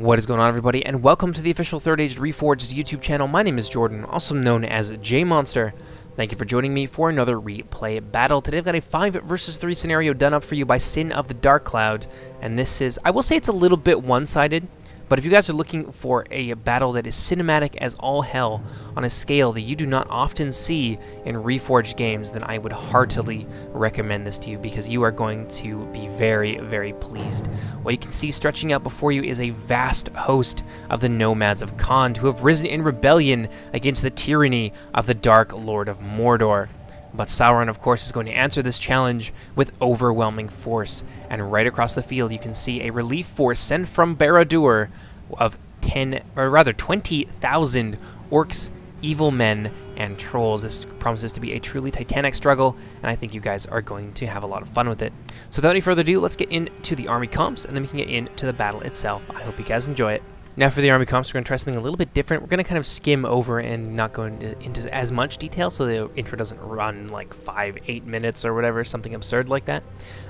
What is going on, everybody, and welcome to the official Third Age Reforged YouTube channel. My name is Jordan, also known as J-Monster. Thank you for joining me for another replay battle. Today I've got a 5 versus 3 scenario done up for you by Sin of the Dark Cloud, and this is, I will say it's a little bit one-sided, but if you guys are looking for a battle that is cinematic as all hell on a scale that you do not often see in Reforged games, then I would heartily recommend this to you because you are going to be very, very pleased. What you can see stretching out before you is a vast host of the nomads of KHAND who have risen in rebellion against the tyranny of the Dark Lord of Mortar. But Sauron, of course, is going to answer this challenge with overwhelming force. And right across the field, you can see a relief force sent from Barad-dûr of 20,000 orcs, evil men, and trolls. This promises to be a truly titanic struggle, and I think you guys are going to have a lot of fun with it. So without any further ado, let's get into the army comps, and then we can get into the battle itself. I hope you guys enjoy it. Now for the army comps, we're going to try something a little bit different. We're going to kind of skim over and not go into as much detail so the intro doesn't run like 5-8 minutes or whatever, something absurd like that.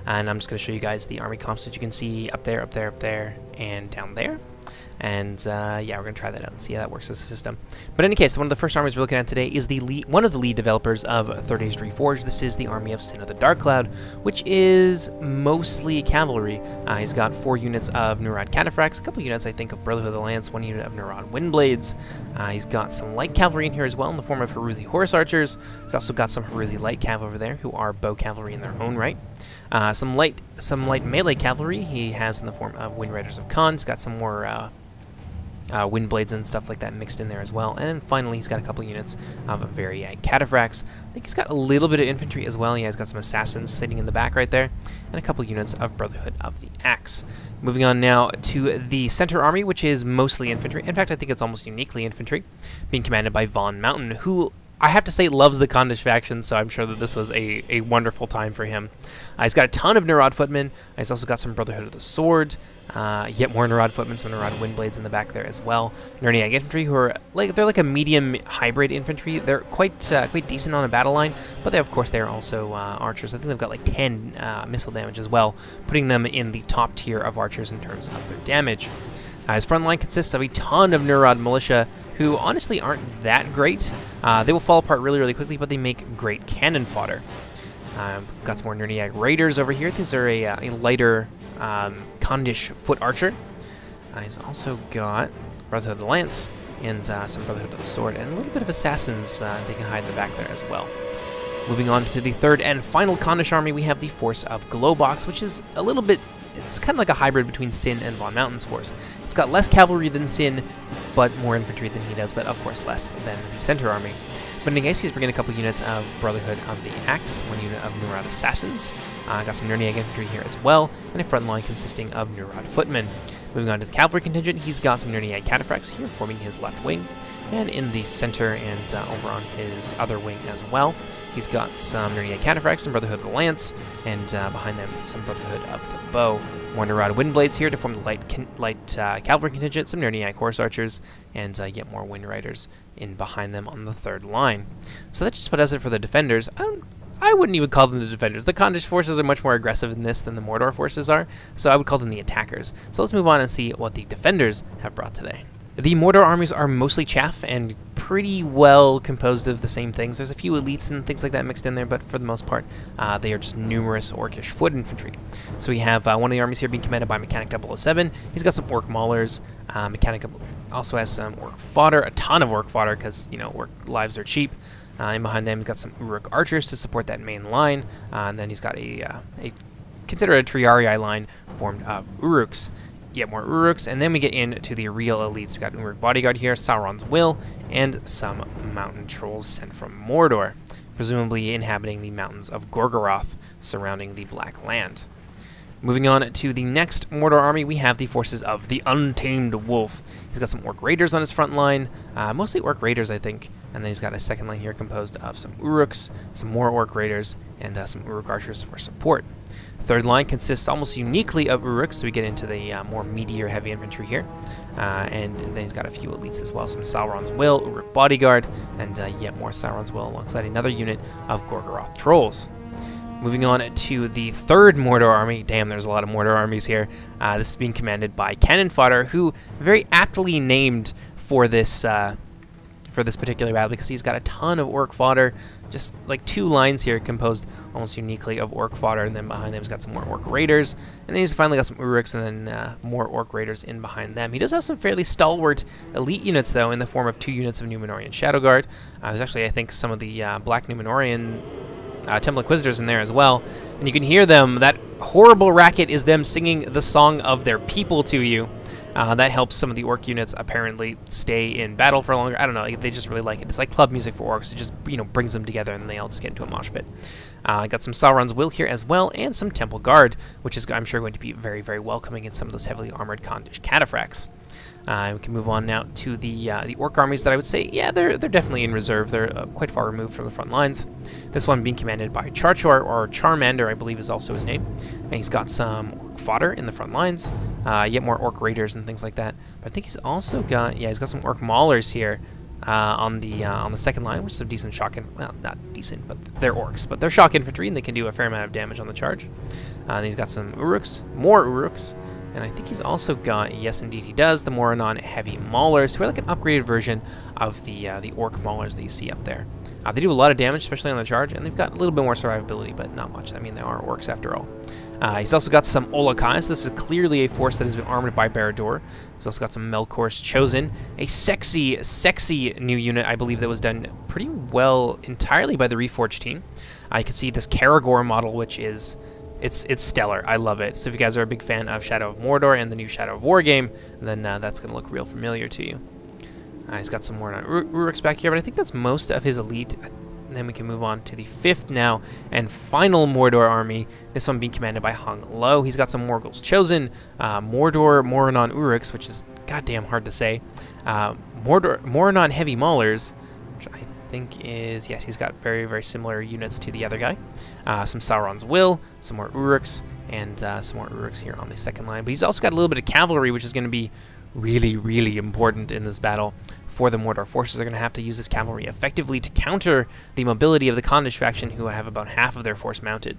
And I'm just going to show you guys the army comps that you can see up there, up there, up there, and down there. And yeah, we're going to try that out and see how that works as a system. But in any case, one of the first armies we're looking at today is one of the lead developers of Third Age Reforged. This is the army of Sin of the Dark Cloud, which is mostly cavalry. He's got 4 units of Nurad Cataphracts, a couple units, I think, of Brotherhood of the Lance, 1 unit of Nurad Windblades. He's got some light cavalry in here as well in the form of Haruzi Horse Archers. He's also got some Haruzi Light Cav over there, who are bow cavalry in their own right. Some light melee cavalry he has in the form of Wind Riders of KHAND. He's got some more wind blades and stuff like that mixed in there as well. And then finally, he's got a couple units of Variag Cataphracts. I think he's got a little bit of infantry as well. Yeah, he's got some assassins sitting in the back right there, and a couple units of Brotherhood of the Axe. Moving on now to the center army, which is mostly infantry. In fact, I think it's almost uniquely infantry, being commanded by Von Mountain, who I have to say loves the Khandish faction, so I'm sure that this was a wonderful time for him. He's got a ton of Nurad footmen. He's also got some Brotherhood of the Sword, yet more Nurad footmen, some Nurad windblades in the back there as well. Nerniag infantry, who are they're like a medium hybrid infantry. They're quite decent on a battle line, but they, of course, they're also archers. I think they've got like 10 missile damage as well, putting them in the top tier of archers in terms of their damage. His front line consists of a ton of Nurad militia, who honestly aren't that great. They will fall apart really, really quickly, but they make great cannon fodder. Got some more Nerniag Raiders over here. These are a lighter Khandish foot archer. He's also got Brotherhood of the Lance and some Brotherhood of the Sword, and a little bit of assassins they can hide in the back there as well. Moving on to the third and final Khandish army, we have the force of Globox, which is a little bit, it's kind of like a hybrid between Sin and Von Mountain's force. It's got less cavalry than Sin, but more infantry than he does, but of course less than the center army. But in any case, he's bringing a couple units of Brotherhood of the Axe, 1 unit of Nurad Assassins. Got some Nerniag infantry here as well, and a front line consisting of Nurad Footmen. Moving on to the Cavalry Contingent, he's got some Nerniag Cataphracts here forming his left wing, and in the center and over on his other wing as well. He's got some Nerniag Cataphracts, some Brotherhood of the Lance, and behind them some Brotherhood of the Bow. More Nurad Windblades here to form the light Cavalry Contingent, some Nerniag Horse Archers, and yet more Wind Riders in behind them on the third line. So that just about does it for the defenders. I wouldn't even call them the defenders. The Khandish forces are much more aggressive in this than the Mordor forces are, so I would call them the attackers. So let's move on and see what the defenders have brought today. The Mordor armies are mostly chaff and pretty well composed of the same things. There's a few elites and things like that mixed in there, but for the most part, they are just numerous orcish foot infantry. So we have one of the armies here being commanded by Mechanic 007. He's got some orc maulers. Mechanic also has some orc fodder, a ton of orc fodder because, you know, orc lives are cheap. And behind them, he's got some Uruk archers to support that main line. And then he's got considered a Triarii line formed of Uruks. Yet more Uruks, and then we get into the real elites. We've got Uruk Bodyguard here, Sauron's Will, and some mountain trolls sent from Mordor, presumably inhabiting the mountains of Gorgoroth surrounding the Black Land. Moving on to the next Mordor army, we have the forces of the Untamed Wolf. He's got some Orc Raiders on his front line, mostly Orc Raiders, I think, and then he's got a second line here composed of some Uruks, some more Orc Raiders, and some Uruk Archers for support. Third line consists almost uniquely of Uruks, so we get into the more meatier heavy infantry here. And then he's got a few elites as well, some Sauron's Will, Uruk Bodyguard, and yet more Sauron's Will alongside another unit of Gorgoroth Trolls. Moving on to the third Mortar army. Damn, there's a lot of Mortar armies here. This is being commanded by Cannon Fodder, who very aptly named for this particular battle because he's got a ton of Orc fodder. Just like 2 lines here composed almost uniquely of Orc fodder, and then behind them he's got some more Orc Raiders, and then he's finally got some Uruks, and then more Orc Raiders in behind them. He does have some fairly stalwart elite units, though, in the form of 2 units of Numenorian Shadow Guard. There's actually, I think, some of the Black Numenorian Temple Inquisitors in there as well, and you can hear them. That horrible racket is them singing the song of their people to you. That helps some of the Orc units apparently stay in battle for longer. I don't know, they just really like it. It's like club music for Orcs. It just, brings them together and they all just get into a mosh pit. Got some Sauron's Will here as well, and some Temple Guard, which is, I'm sure, going to be very, very welcoming in some of those heavily armored Khandish cataphracts. We can move on now to the Orc armies that I would say, yeah, they're definitely in reserve. They're quite far removed from the front lines. This one being commanded by Charchor, or Charmander, I believe is also his name. And he's got some Orc fodder in the front lines, yet more Orc Raiders and things like that. But I think he's also got, he's got some Orc Maulers here on the second line, which is some decent shock well, not decent, but they're Orcs, but they're shock infantry and they can do a fair amount of damage on the charge. And he's got some Uruks, more Uruks. And I think he's also got, yes indeed he does, the Moranon Heavy Maulers, who are like an upgraded version of the Orc Maulers that you see up there. They do a lot of damage, especially on the charge, and they've got a little bit more survivability, but not much. I mean, they are Orcs after all. He's also got some Olakais. This is clearly a force that has been armored by Barad-dûr. He's also got some Melkor's Chosen, a sexy, sexy new unit, I believe, that was done pretty well entirely by the Reforged team. You can see this Karagor model, which is... It's stellar. I love it. So if you guys are a big fan of Shadow of Mordor and the new Shadow of War game, then that's going to look real familiar to you. He's got some more Uruks back here, but I think that's most of his elite. And then we can move on to the 5th now and final Mordor army. This one being commanded by Hung Lo. He's got some Morgul's Chosen, Mordor, Moranon Uruks, which is goddamn hard to say. Moranon Heavy Maulers, which I think is, yes, he's got very, very similar units to the other guy. Some Sauron's Will, some more Uruks, and some more Uruks here on the second line. But he's also got a little bit of cavalry, which is going to be really, really important in this battle for the Mordor forces. They're going to have to use this cavalry effectively to counter the mobility of the Khandish faction, who have about half of their force mounted.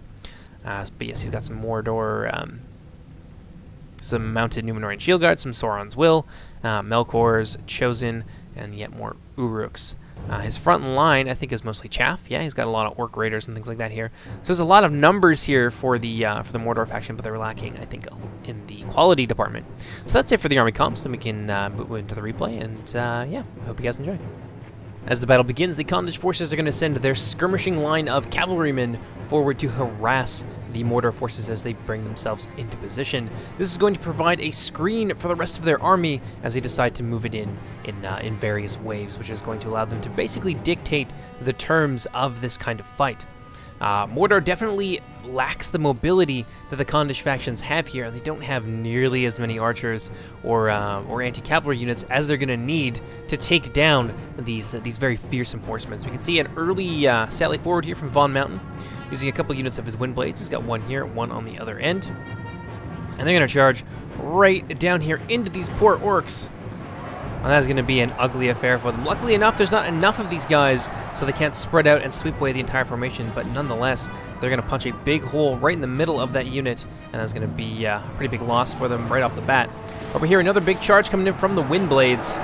But yes, he's got some Mordor, some mounted Numenorian Shield Guard, some Sauron's Will, Melkor's Chosen, and yet more Uruks. His front line, I think, is mostly chaff. Yeah, he's got a lot of Orc Raiders and things like that here. So there's a lot of numbers here for the Mordor faction, but they're lacking, I think, in the quality department. So that's it for the army comps. Then we can move into the replay, and yeah, I hope you guys enjoy. As the battle begins, the Khandish forces are going to send their skirmishing line of cavalrymen forward to harass the Mordor forces as they bring themselves into position. This is going to provide a screen for the rest of their army as they decide to move it in various waves, which is going to allow them to basically dictate the terms of this kind of fight. Mordor definitely lacks the mobility that the Khandish factions have here. They don't have nearly as many archers or anti-cavalry units as they're going to need to take down these very fearsome horsemen. So we can see an early sally forward here from Von Mountain, using a couple units of his wind blades. He's got one here, one on the other end. And they're going to charge right down here into these poor orcs. And that is going to be an ugly affair for them. Luckily enough, there's not enough of these guys, so they can't spread out and sweep away the entire formation, but nonetheless, they're going to punch a big hole right in the middle of that unit, and that's going to be a pretty big loss for them right off the bat. Over here, another big charge coming in from the wind blades.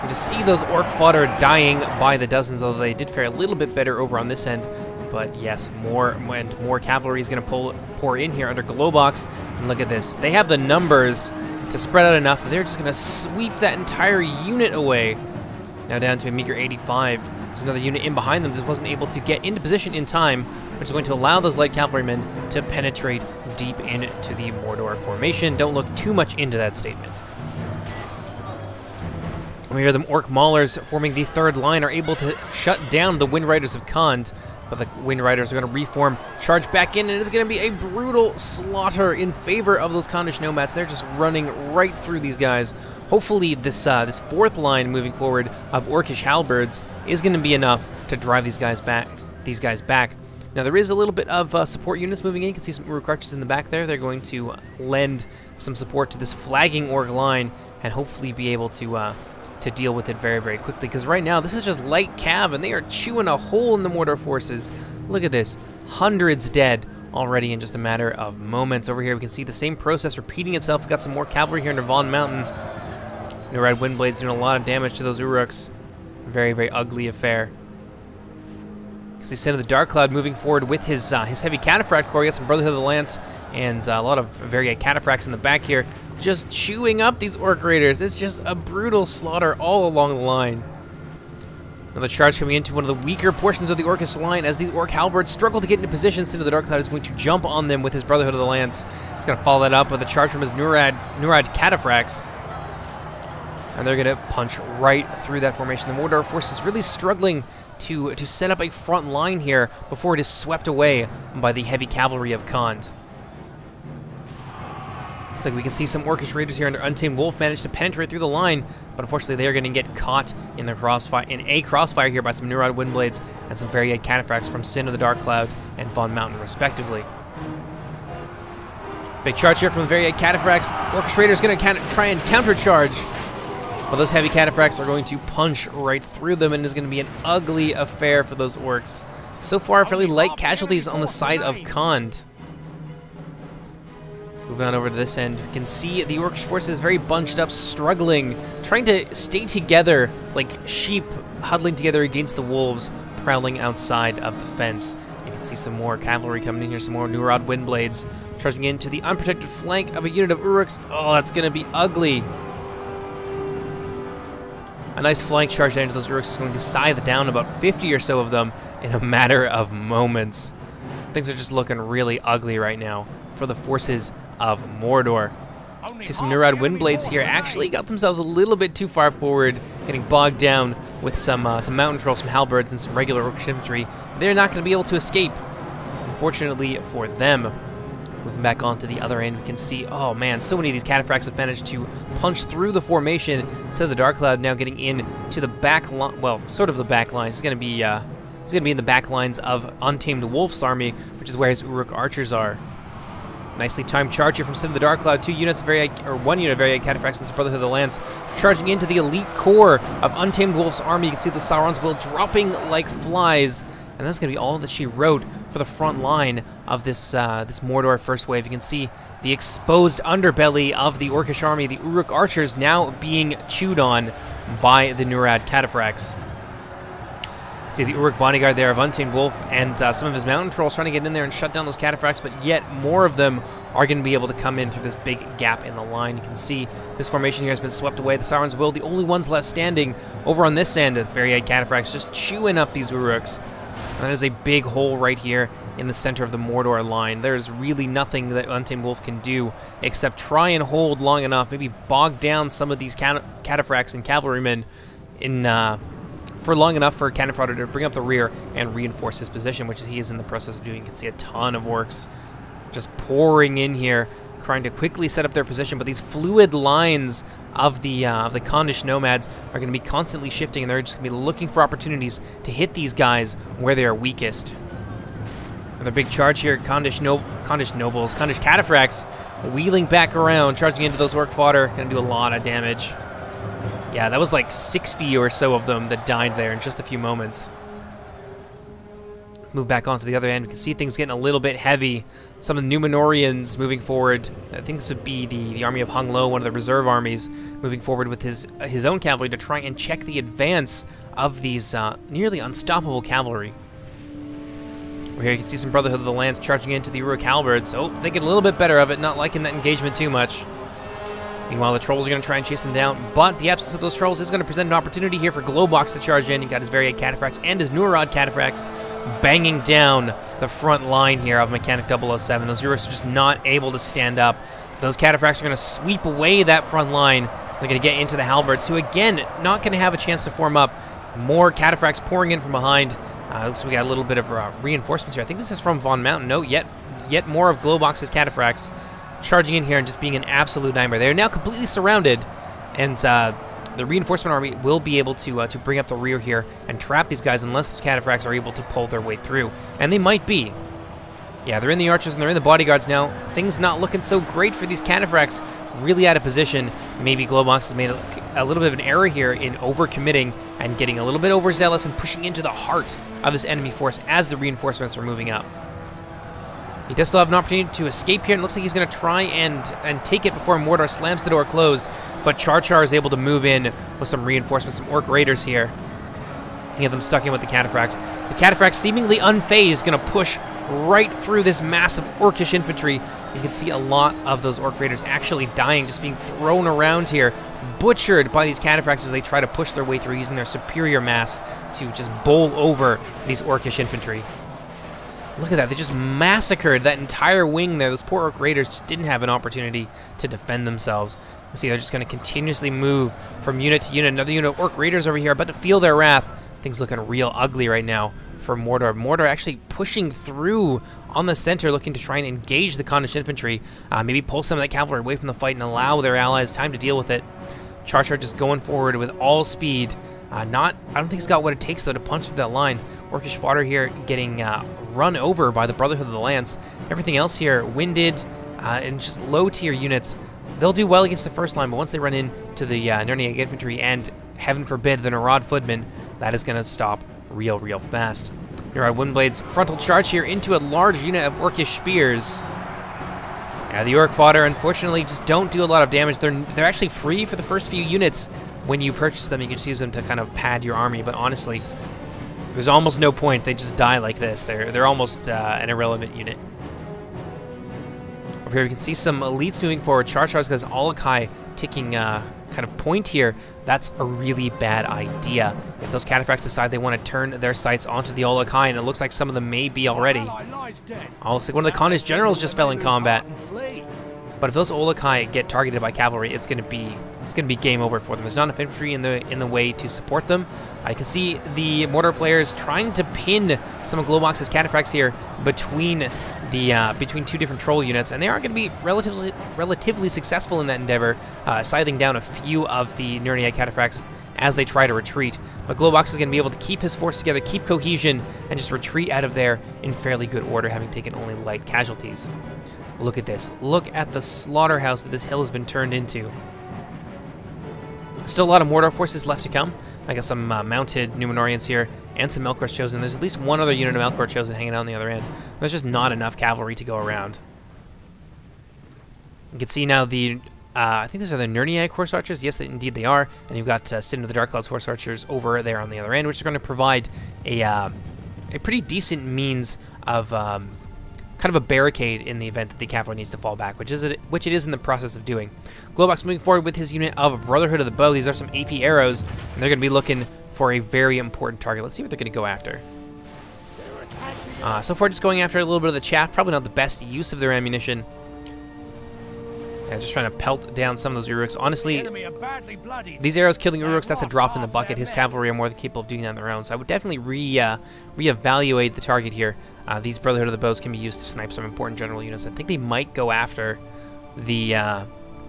You just see those orc fodder dying by the dozens, although they did fare a little bit better over on this end. But yes, more cavalry is going to pour in here under Globox. And look at this. They have the numbers to spread out enough that they're just going to sweep that entire unit away. Now down to a meager 85. There's another unit in behind them that wasn't able to get into position in time, which is going to allow those light cavalrymen to penetrate deep into the Mordor formation. Don't look too much into that statement. We hear the Orc Maulers forming the third line are able to shut down the Wind Riders of KHAND, but the Wind Riders are going to reform, charge back in, and it's going to be a brutal slaughter in favor of those Khandish nomads. They're just running right through these guys. Hopefully this fourth line moving forward of Orcish halberds is going to be enough to drive these guys back. Now there is a little bit of support units moving in. You can see some Uruk archers in the back there. They're going to lend some support to this flagging Orc line and hopefully be able to to deal with it very, very quickly, because right now this is just light cav, and they are chewing a hole in the mortar forces. Look at this. Hundreds dead already in just a matter of moments. Over here we can see the same process repeating itself. We've got some more cavalry here in Vaughn Mountain. Red Windblades doing a lot of damage to those Uruks. Very, very ugly affair. You see Sin of the Dark Cloud moving forward with his heavy Cataphract Corps. He got some Brotherhood of the Lance and a lot of Varied Cataphracts in the back here, just chewing up these Orc Raiders. It's just a brutal slaughter all along the line. Another charge coming into one of the weaker portions of the Orcish line as these Orc Halberds struggle to get into position. Sin of the Dark Cloud is going to jump on them with his Brotherhood of the Lance. He's going to follow that up with a charge from his Nurad Cataphracts. And they're going to punch right through that formation. The Mortar force is really struggling to set up a front line here before it is swept away by the heavy cavalry of KHAND. It's like we can see some Orcish Raiders here under Untamed Wolf manage to penetrate through the line, but unfortunately they are going to get caught in the crossfire, here by some Nurad Windblades and some Varied Cataphracts from Sin of the Dark Cloud and Vaughn Mountain, respectively. Big charge here from the Varied Cataphracts. Orcish Raiders going to try and countercharge, but those heavy Cataphracts are going to punch right through them, and it's going to be an ugly affair for those Orcs. So far, fairly light casualties on the side of KHAND. Moving on over to this end, you can see the Orcish forces very bunched up, struggling, trying to stay together like sheep huddling together against the wolves prowling outside of the fence. You can see some more cavalry coming in here, some more Nurad Windblades charging into the unprotected flank of a unit of Uruks. Oh, that's going to be ugly. A nice flank charge into those Uruks is going to scythe down about 50 or so of them in a matter of moments. Things are just looking really ugly right now for the forces of Mordor. See some Nurad Windblades here actually got themselves a little bit too far forward, getting bogged down with some Mountain Trolls, some Halberds, and some regular Orcish infantry. They're not going to be able to escape, unfortunately for them. Moving back onto the other end, we can see, oh man, so many of these Cataphracts have managed to punch through the formation. Instead of the Dark Cloud now getting in to the back line, well, sort of the back lines. It's going to be in the back lines of Untamed Wolf's army, which is where his Uruk archers are. Nicely timed charge here from Sin of the Dark Cloud. One unit of Varied Cataphracts and some Brotherhood of the Lance charging into the elite core of Untamed Wolf's army. You can see the Sauron's Will dropping like flies, and that's going to be all that she wrote for the front line of this Mordor first wave. You can see the exposed underbelly of the Orcish army, the Uruk archers now being chewed on by the Nurad Cataphracts. You see the Uruk bodyguard there of Untamed Wolf and some of his mountain trolls trying to get in there and shut down those Cataphracts, but yet more of them are going to be able to come in through this big gap in the line. You can see this formation here has been swept away. The Sauron's Will, the only ones left standing over on this end, the Varied Cataphracts just chewing up these Uruks. And that is a big hole right here in the center of the Mordor line. There's really nothing that Untamed Wolf can do except try and hold long enough, maybe bog down some of these Cataphracts and cavalrymen for long enough for Cannon to bring up the rear and reinforce his position, which he is in the process of doing. You can see a ton of Orcs just pouring in here, trying to quickly set up their position, but these fluid lines of the Khandish nomads are going to be constantly shifting, and they're just going to be looking for opportunities to hit these guys where they are weakest. Another big charge here, Khandish Cataphracts wheeling back around, charging into those Orc fodder, going to do a lot of damage. Yeah, that was like 60 or so of them that died there in just a few moments. Move back onto the other end. We can see things getting a little bit heavy. Some of the Númenóreans moving forward. I think this would be the army of Hung Lo, one of the reserve armies, moving forward with his own cavalry to try and check the advance of these nearly unstoppable cavalry. Over here you can see some Brotherhood of the Lance charging into the Uruk Halberds. Oh, thinking a little bit better of it, not liking that engagement too much. Meanwhile, the Trolls are going to try and chase them down, but the absence of those Trolls is going to present an opportunity here for Globox to charge in. You've got his Varied Cataphracts and his Nurad Cataphracts banging down the front line here of Mechanic 007. Those Uruks are just not able to stand up. Those Cataphracts are going to sweep away that front line. They're going to get into the Halberds, who, again, not going to have a chance to form up. More Cataphracts pouring in from behind. Looks like we got a little bit of reinforcements here. I think this is from Vaughn Mountain. No, yet more of Globox's Cataphracts charging in here and just being an absolute nightmare. They are now completely surrounded, and the reinforcement army will be able to bring up the rear here and trap these guys unless those Cataphracts are able to pull their way through. And they might be. Yeah, they're in the archers and they're in the bodyguards now. Things not looking so great for these cataphracts. Really out of position. Maybe Globox has made a little bit of an error here in overcommitting and getting a little bit overzealous and pushing into the heart of this enemy force as the reinforcements are moving up. He does still have an opportunity to escape here, and it looks like he's going to try and take it before Mortar slams the door closed. But Char is able to move in with some reinforcements, some Orc Raiders here. And get them stuck in with the cataphracts. The cataphracts seemingly unfazed, going to push right through this massive Orcish infantry. You can see a lot of those Orc Raiders actually dying, just being thrown around here, butchered by these cataphracts as they try to push their way through using their superior mass to just bowl over these Orcish infantry. Look at that, they just massacred that entire wing there. Those poor Orc Raiders just didn't have an opportunity to defend themselves. You see, they're just going to continuously move from unit to unit. Another unit of Orc Raiders over here about to feel their wrath. Things looking real ugly right now for Mortar. Mortar actually pushing through on the center, looking to try and engage the Condish infantry. Maybe pull some of that cavalry away from the fight and allow their allies time to deal with it. Char just going forward with all speed. I don't think he's got what it takes, though, to punch through that line. Orcish fodder here getting run over by the Brotherhood of the Lance. Everything else here, winded and just low-tier units. They'll do well against the first line, but once they run into the Nurniag infantry and, heaven forbid, the Narad footmen, that is going to stop real fast. Narad Windblade's frontal charge here into a large unit of Orcish spears. Yeah, the Orc fodder, unfortunately, just don't do a lot of damage. They're actually free for the first few units. When you purchase them, you can just use them to kind of pad your army, but honestly, there's almost no point. They just die like this. They're almost an irrelevant unit. Over here, we can see some elites moving forward. Char's got his Olokai ticking kind of point here. That's a really bad idea. If those cataphracts decide they want to turn their sights onto the Olokai, and it looks like some of them may be already. Oh, looks like one of the Condish generals just fell in combat. But if those Olokai get targeted by cavalry, it's going to be game over for them. There's not enough infantry in the way to support them. I can see the Mortar players trying to pin some of Globox's cataphracts here between two different troll units, and they are going to be relatively successful in that endeavor, scything down a few of the Nurniag cataphracts as they try to retreat. But Globox is going to be able to keep his force together, keep cohesion, and just retreat out of there in fairly good order, having taken only light casualties. Look at this. Look at the slaughterhouse that this hill has been turned into. Still a lot of Mortar forces left to come. I got some mounted Numenorians here and some Melkor's Chosen. There's at least one other unit of Melkor Chosen hanging out on the other end. There's just not enough cavalry to go around. You can see now the, I think those are the Nurniag Horse Archers. Yes, indeed they are. And you've got Sin of the Dark Clouds Horse Archers over there on the other end, which are going to provide a pretty decent means of kind of a barricade in the event that the cavalry needs to fall back, which it is in the process of doing. Globox moving forward with his unit of Brotherhood of the Bow. These are some AP arrows, and they're going to be looking for a very important target. Let's see what they're going to go after. So far, just going after a little bit of the chaff. Probably not the best use of their ammunition. Yeah, just trying to pelt down some of those Uruks. Honestly, these arrows killing Uruks, that's a drop in the bucket. His cavalry are more than capable of doing that on their own. So I would definitely reevaluate the target here. These Brotherhood of the Bows can be used to snipe some important general units. I think they might go after the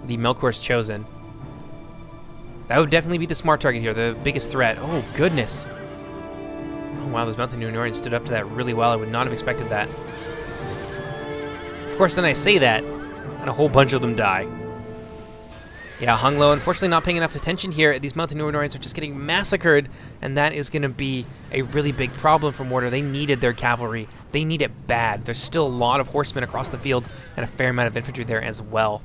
Melkor's Chosen. That would definitely be the smart target here, the biggest threat. Oh, goodness. Oh, wow, those Mountain Numenorians stood up to that really well. I would not have expected that. Of course, then I say that, and a whole bunch of them die. Yeah, hung low. Unfortunately, not paying enough attention here. These Mountain Numenorians are just getting massacred, and that is going to be a really big problem for Mortar. They needed their cavalry. They need it bad. There's still a lot of horsemen across the field, and a fair amount of infantry there as well.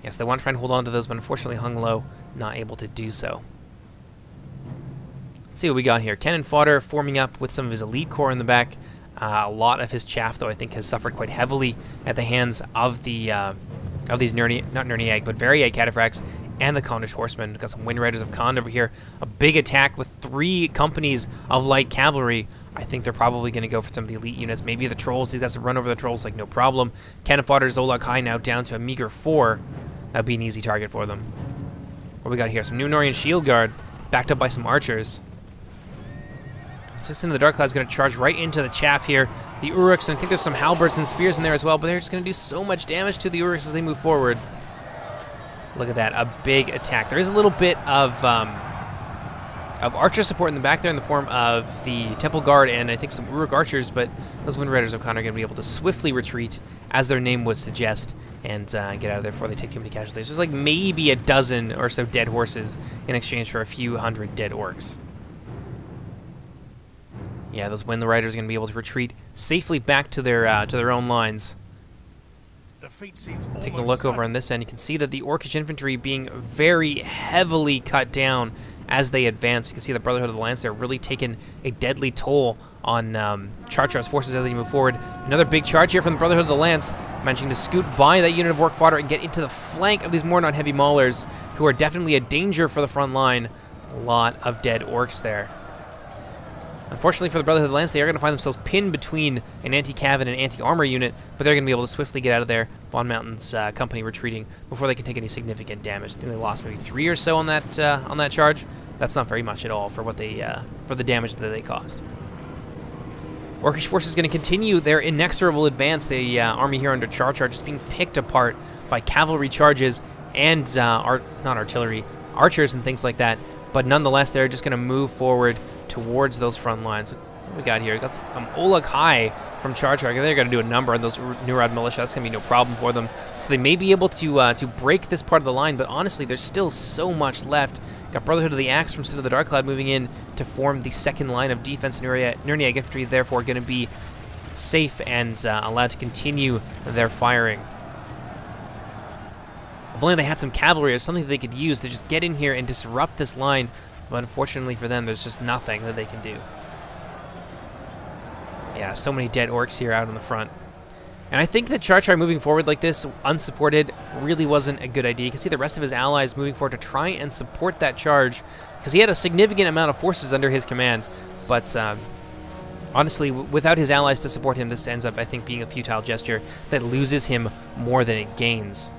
Yes, they want to try and hold on to those, but unfortunately hung low, not able to do so. Let's see what we got here. Cannon fodder forming up with some of his elite corps in the back. A lot of his chaff, though, I think has suffered quite heavily at the hands of the these not Nurniag, but Variag cataphracts and the Condish horsemen. Got some Wind Riders of KHAND over here. A big attack with 3 companies of light cavalry. I think they're probably going to go for some of the elite units. Maybe the trolls. These guys will run over the trolls like no problem. Cannon fodder Zolok High now down to a meager 4. That'd be an easy target for them. What we got here? Some Numenorian Shield Guard backed up by some archers. Sin of the Dark Cloud is going to charge right into the chaff here. The Uruks, and I think there's some halberds and spears in there as well, but they're just going to do so much damage to the Uruks as they move forward. Look at that, a big attack. There is a little bit of of archer support in the back there in the form of the Temple Guard and I think some Uruk archers, but those Wind Riders of Khan are going to be able to swiftly retreat, as their name would suggest, and get out of there before they take too many casualties. There's like maybe a dozen or so dead horses in exchange for a few hundred dead orcs. Yeah, those Wind Riders are going to be able to retreat safely back to their own lines. Taking a look over on this end, you can see that the Orcish infantry being very heavily cut down as they advance. You can see the Brotherhood of the Lance there really taking a deadly toll on Charchar's forces as they move forward. Another big charge here from the Brotherhood of the Lance, managing to scoot by that unit of Orc fodder and get into the flank of these Mortar heavy maulers, who are definitely a danger for the front line. A lot of dead Orcs there. Unfortunately for the Brotherhood of the Lance, they are going to find themselves pinned between an anti-cav and an anti-armor unit, but they're going to be able to swiftly get out of there. Von Mountain's company retreating before they can take any significant damage. I think they lost maybe 3 or so on that charge. That's not very much at all for what they for the damage that they caused. Orcish forces going to continue their inexorable advance. The army here under Charchar just being picked apart by cavalry charges and not artillery, archers and things like that. But nonetheless, they're just going to move forward towards those front lines. What we got here? We got some Oleg High from Charchar. They're going to do a number on those Nurad militia. That's going to be no problem for them. So they may be able to break this part of the line, but honestly, there's still so much left. Got Brotherhood of the Axe from Sin of the Dark Cloud moving in to form the second line of defense. Nurniag infantry, therefore, going to be safe and allowed to continue their firing. If only they had some cavalry or something that they could use to just get in here and disrupt this line. But unfortunately for them, there's just nothing that they can do. Yeah, so many dead orcs here out in the front. And I think that Charchar moving forward like this, unsupported, really wasn't a good idea. You can see the rest of his allies moving forward to try and support that charge, because he had a significant amount of forces under his command. But honestly, without his allies to support him, this ends up, I think, being a futile gesture that loses him more than it gains.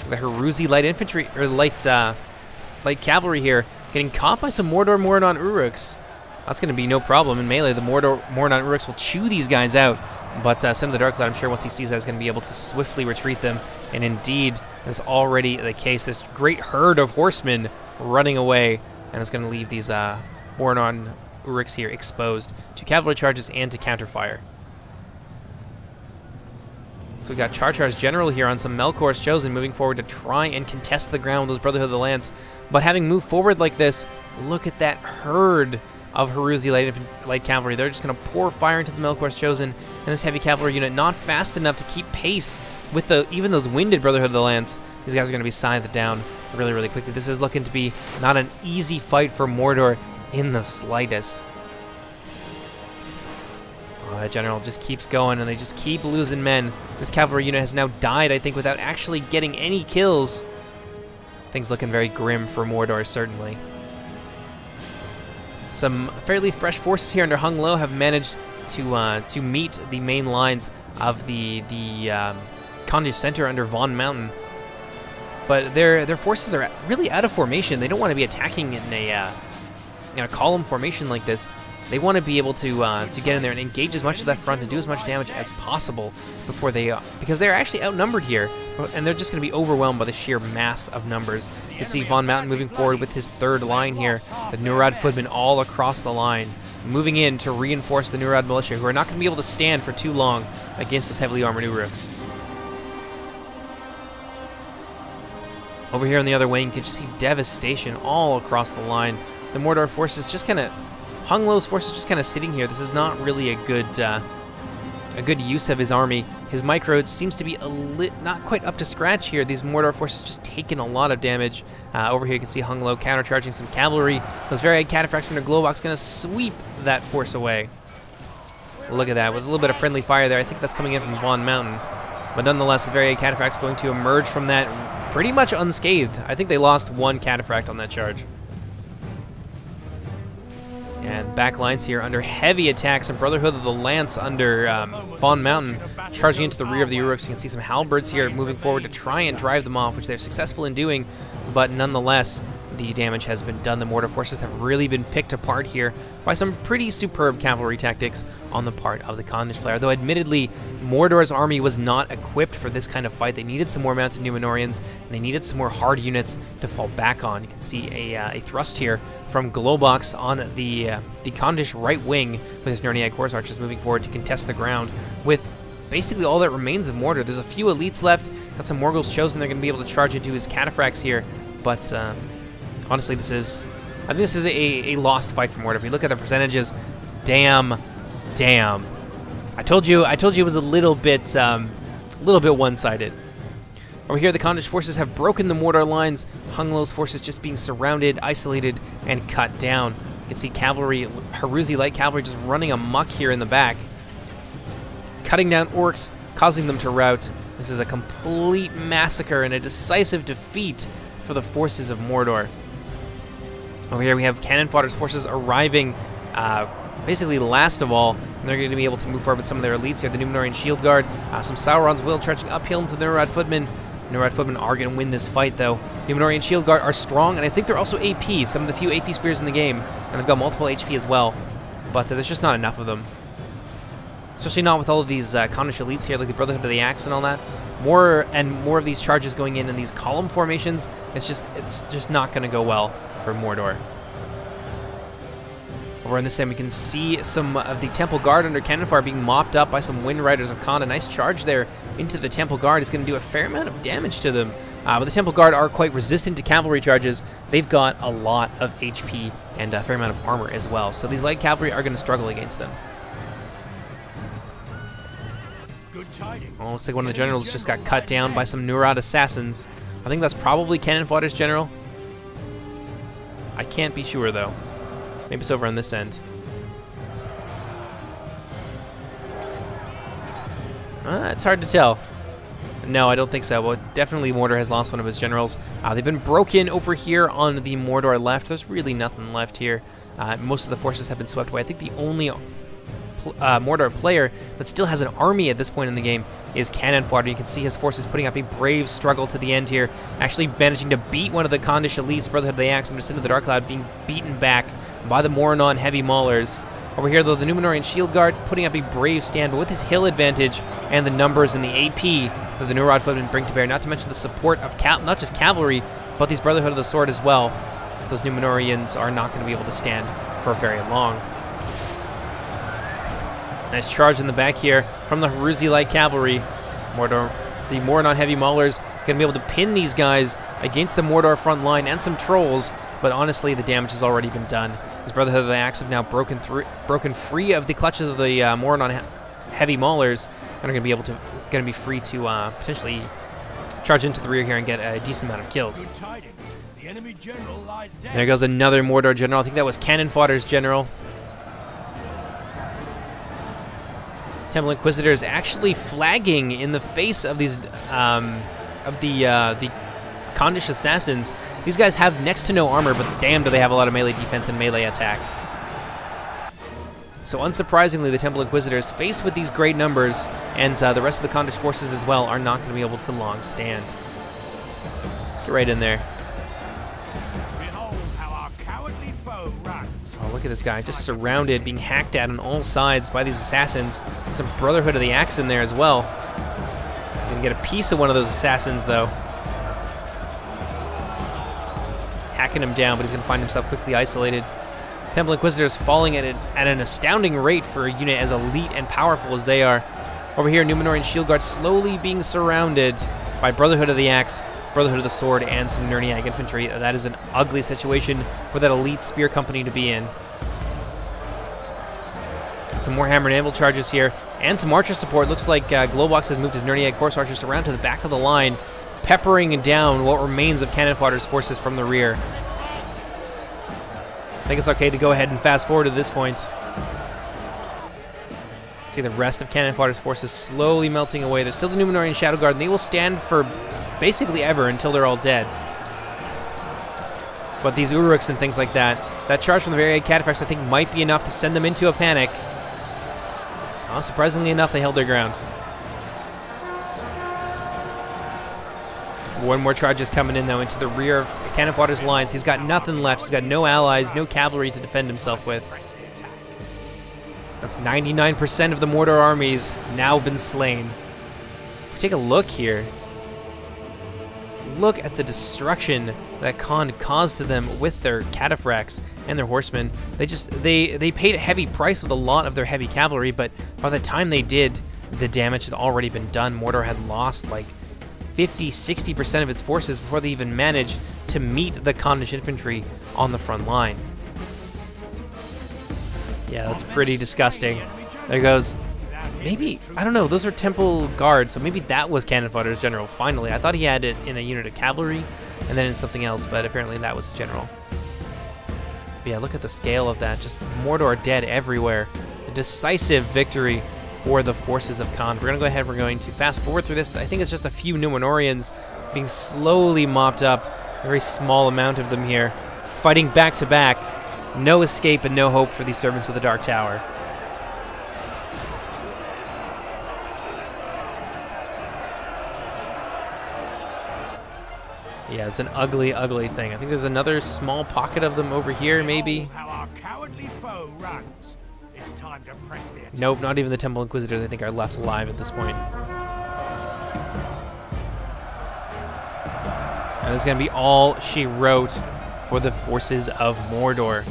So the Heruzi light infantry, or light cavalry here, getting caught by some Mordor Moradon Uruks. That's going to be no problem in melee. The Moradon Uruks will chew these guys out, but Sin of the Dark Cloud, I'm sure once he sees that, is going to be able to swiftly retreat them. And indeed, that's already the case. This great herd of horsemen running away, and it's going to leave these Moradon Uruks here exposed to cavalry charges and to counterfire. So we got Charchar's general here on some Melkor's Chosen moving forward to try and contest the ground with those Brotherhood of the Lance. But having moved forward like this, look at that herd of Heruzi light cavalry. They're just going to pour fire into the Melkor's Chosen and this heavy cavalry unit, not fast enough to keep pace with even those winded Brotherhood of the Lance. These guys are going to be scythed down really, really quickly. This is looking to be not an easy fight for Mordor in the slightest. Oh, that general just keeps going, and they just keep losing men. This cavalry unit has now died, I think, without actually getting any kills. Things looking very grim for Mordor, certainly. Some fairly fresh forces here under Hung Lo have managed to meet the main lines of the Khandish Center under Von Mountain. But their forces are really out of formation. They don't want to be attacking in a column formation like this. They want to be able to get in there and engage as much of that front and do as much damage as possible before because they're actually outnumbered here, and they're just going to be overwhelmed by the sheer mass of numbers. You can see Von Mountain moving forward with his third line here, the Nurad footmen all across the line, moving in to reinforce the Nurad militia, who are not going to be able to stand for too long against those heavily armored Uruks. Over here on the other wing, you can just see devastation all across the line. The Mordor forces just kind of Hung Lo's forces just kind of sitting here. This is not really a good use of his army. His micro seems to be not quite up to scratch here. These Mordor forces just taking a lot of damage. Over here you can see Hung Lo countercharging some cavalry. Those Varied Cataphracts under Globox going to sweep that force away. Look at that, with a little bit of friendly fire there. I think that's coming in from Von Mountain. But nonetheless, the Varied Cataphracts going to emerge from that pretty much unscathed. I think they lost one Cataphract on that charge. And back lines here under heavy attacks, and Brotherhood of the Lance under Von Mountain charging into the rear of the Uruks. You can see some halberds here moving forward to try and drive them off, which they're successful in doing, but nonetheless, the damage has been done. The Mortar forces have really been picked apart here by some pretty superb cavalry tactics on the part of the Khandish player. Though admittedly, Mordor's army was not equipped for this kind of fight. They needed some more mounted Numenorians, and they needed some more hard units to fall back on. You can see a thrust here from Globox on the Khandish right wing with his Nerniag horse archers moving forward to contest the ground with basically all that remains of Mortar. There's a few elites left. Got some Morgul's chosen. They're going to be able to charge into his cataphracts here, but honestly, I think this is a lost fight for Mortar. If you look at the percentages, damn. I told you it was a little bit one-sided. Over here, the Khandish forces have broken the Mortar lines. Hunglo's forces just being surrounded, isolated, and cut down. You can see cavalry, Haruzi light cavalry, just running amok here in the back, cutting down orcs, causing them to rout. This is a complete massacre and a decisive defeat for the forces of Mordor. Over here we have cannon fodder's forces arriving basically last of all, and they're going to be able to move forward with some of their elites here. The Numenorian Shield Guard, some Sauron's Will trudging uphill into the Nurad Footmen. Nurad Footmen are going to win this fight, though. Numenorian Shield Guard are strong, and I think they're also AP, some of the few AP spears in the game, and they've got multiple HP as well, but there's just not enough of them. Especially not with all of these Khandish elites here, like the Brotherhood of the Axe and all that. More and more of these charges going in these column formations, it's just not going to go well for Mordor. Over on this end, we can see some of the Temple Guard under cannon fire being mopped up by some Wind Riders of Khan. A nice charge there into the Temple Guard is going to do a fair amount of damage to them. But the Temple Guard are quite resistant to cavalry charges. They've got a lot of HP and a fair amount of armor as well. So these light cavalry are going to struggle against them. Oh, looks like one of the generals just got cut down by some Nurad assassins. I think that's probably cannon fodder's general. I can't be sure though. Maybe it's over on this end. It's hard to tell. No, I don't think so. Well, definitely Mortar has lost one of his generals. They've been broken over here on the Mordor left. There's really nothing left here. Most of the forces have been swept away. I think the only Mortar player that still has an army at this point in the game is Cannon Fodder. You can see his forces putting up a brave struggle to the end here, actually managing to beat one of the Khandish elites, Brotherhood of the Axe, and just into the Dark Cloud, being beaten back by the Moranon heavy maulers. Over here, though, the Numenorian Shield Guard putting up a brave stand, but with his hill advantage and the numbers and the AP that the Nurad Footmen bring to bear, not to mention the support of not just cavalry, but these Brotherhood of the Sword as well. Those Numenorians are not going to be able to stand for very long. Nice charge in the back here from the Haruzi light cavalry. Mordor, the Moranon heavy maulers, going to be able to pin these guys against the Mordor front line and some trolls, but honestly, the damage has already been done. His Brotherhood of the Axe have now broken free of the clutches of the Moranon heavy maulers, and are going to be free to potentially charge into the rear here and get a decent amount of kills. The enemy general lies dead. There goes another Mordor general. I think that was Cannon Fodder's general. Temple Inquisitors actually flagging in the face of these the Khandish assassins. These guys have next to no armor, but damn do they have a lot of melee defense and melee attack. So unsurprisingly, the Temple Inquisitors, faced with these great numbers, and the rest of the Khandish forces as well, are not going to be able to long stand. Let's get right in there. Behold how our cowardly foe runs. Oh, look at this guy, just surrounded, being hacked at on all sides by these assassins. And some Brotherhood of the Axe in there as well. He's going to get a piece of one of those assassins, though. Hacking him down, but he's going to find himself quickly isolated. Temple Inquisitors falling at an astounding rate for a unit as elite and powerful as they are. Over here, Numenorian Shield Guard slowly being surrounded by Brotherhood of the Axe, Brotherhood of the Sword, and some Nerniag infantry. That is an ugly situation for that elite spear company to be in. Some more hammer and anvil charges here, and some archer support. Looks like Globox has moved his Nerniag horse archers around to the back of the line, peppering down what remains of Cannon Fodder's forces from the rear. I think it's okay to go ahead and fast forward to this point. See the rest of Cannon Fodder's forces slowly melting away. There's still the Numenorian Shadow Guard, and they will stand for basically ever until they're all dead. But these Uruks and things like that charge from the Varied Cataphracts I think might be enough to send them into a panic. Well, surprisingly enough, they held their ground. One more charge is coming in, though, into the rear of Cannon Fodder's lines. He's got nothing left. He's got no allies, no cavalry to defend himself with. That's 99% of the Mortar armies now been slain. Take a look here. Just look at the destruction that KHAND caused to them with their cataphracts and their horsemen. They paid a heavy price with a lot of their heavy cavalry, but by the time they did, the damage had already been done. Mortar had lost like 50-60% of its forces before they even managed to meet the KHANDish infantry on the front line. Yeah, that's pretty disgusting. There goes. Maybe, I don't know, those are temple guards, so maybe that was Cannon Fodder's general, finally. I thought he had it in a unit of cavalry, and then in something else, but apparently that was his general. But yeah, look at the scale of that. Just Mordor dead everywhere. A decisive victory for the forces of KHAND. We're going to go ahead, we're going to fast forward through this. I think it's just a few Numenorians being slowly mopped up, a very small amount of them here, fighting back to back. No escape and no hope for these servants of the Dark Tower. Yeah, it's an ugly, ugly thing. I think there's another small pocket of them over here, maybe. How our cowardly foe runs. It's time to press the attack. Nope, not even the Temple Inquisitors, I think, are left alive at this point. And this is going to be all she wrote for the forces of Mordor.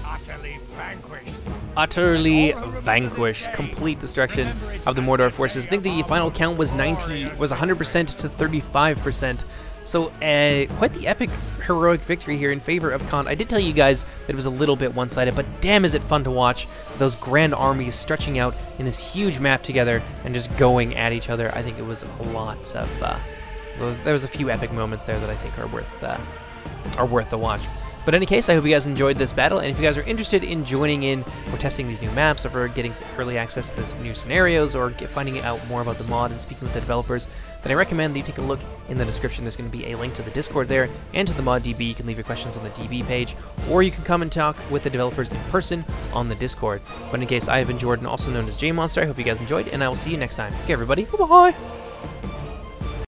Utterly vanquished. Utterly vanquished. Complete destruction of the Mordor forces. I think the final count was 100% to 35%. So quite the epic heroic victory here in favor of KHAND. I did tell you guys that it was a little bit one-sided, but damn is it fun to watch those grand armies stretching out in this huge map together and just going at each other. I think it was a lot of there was a few epic moments there that I think are worth the watch. But in any case, I hope you guys enjoyed this battle, and if you guys are interested in joining in for testing these new maps, or for getting early access to these new scenarios, or finding out more about the mod and speaking with the developers, then I recommend that you take a look in the description. There's going to be a link to the Discord there, and to the mod DB. You can leave your questions on the DB page, or you can come and talk with the developers in person on the Discord. But in any case, I have been Jordan, also known as J Monster. I hope you guys enjoyed, and I will see you next time. Okay, everybody, bye-bye!